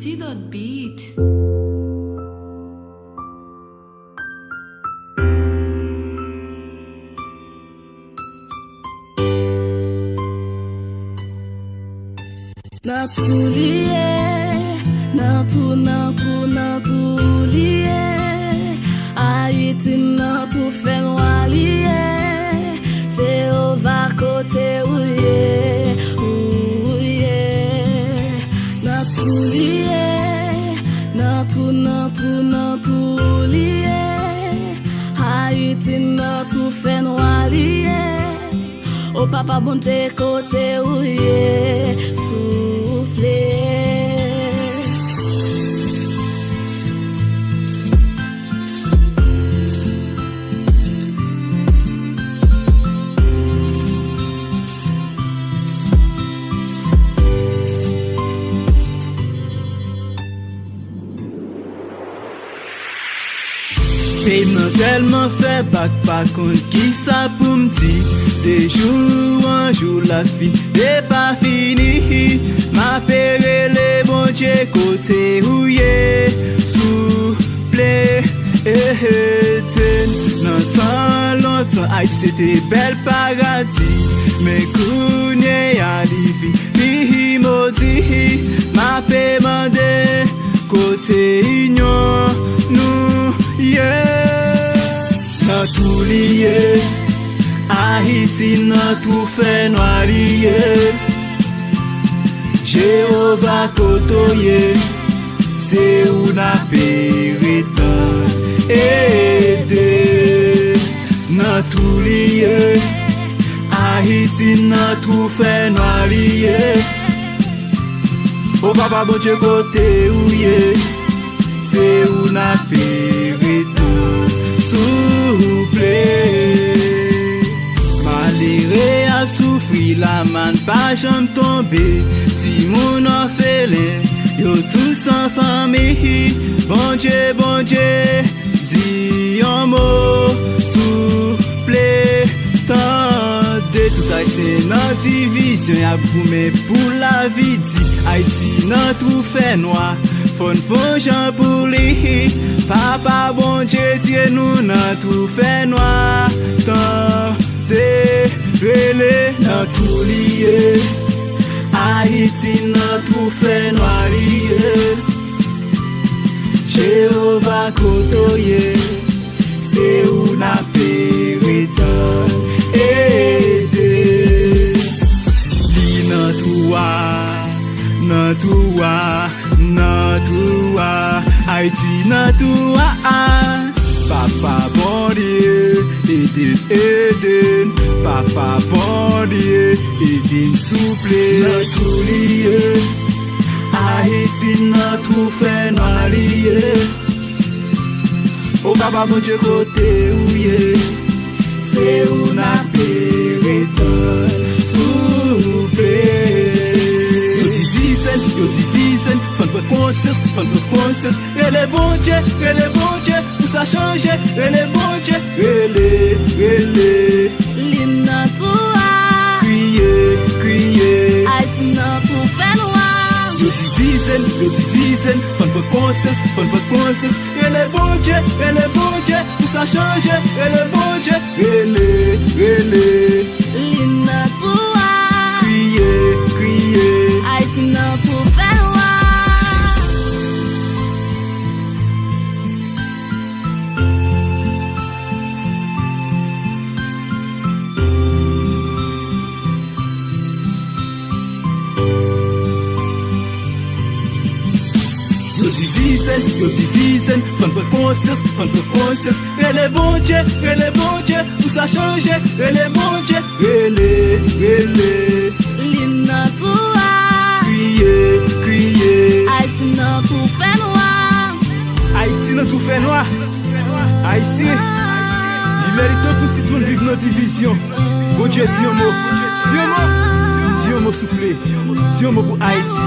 C.Beat. Natou liye, Haïti natou fè noir liye, Jéhovah côté ouye, ouye. Natou liye, natou liye, Haïti natou fè noir liye, oh papa bon Dieu côté ouye, souple. Paiement tellement fait bac pas compte qui ça pour m'di. De jour en jour la fin n'est pas fini. Ma père les bon Dieu côté ouye souple dans temps longtemps Haïti c'était bel paradis. Mais kounye a livin li maudit. Ma père mandé côté ignon nous natou liye, Haïti natou fè noir liye, Jéhovah kotoye, c'est ou na péritan aide. Natou liye, Haïti natou fè noir liye, oh papa bon Dieu côté ouye, c'est ou na péritan souple. Malheureux a souffri la man pas jamais tombé. Si mon orphelin yo tout sans famille. Bon Dieu dis un mot souple. Tendez tout Haïtien dans division y'a boumé pour la vie dit. Haïti nan tout fait noir. Fon Jean pour lui. Papa bon Dieu Dieu nous nan tout fait noir. Tendez relé nan tout lié. Haïti nan tout fait noir lié. Jéhovah kotoye, c'est ou na péritan aide. Li nan toua, Haïti nan toua. Papa bon Dieu, aide, Papa bon Dieu, aide souple. Natou liye, Haïti nan tout fait noir liye, oh papa bon Dieu côté ouye, c'est ou na péritan souple. Yo divisen, fon conscience, et les bon Dieu, pour ça changer, et les bon Dieu, relé. L'hymne toua, crier, Haïti nan tout fait noir. Yo divisen, fon conscience, et les bon Dieu, pour ça changer, et les bon Dieu, relé. L'hymne toua, crier, Haïti nan tout fait noir. Yo divisen, fon conscience, et les bon Dieu, pour ça changer, et les bon Dieu, relé. L'hymne toua, crier, Haïti nan tout fait noir. Haïti nan tout fait noir. Haïti, il mérite pour si on vive nos divisions. Bon Dieu, dis un mot, souple, dis un mot pour Haïti.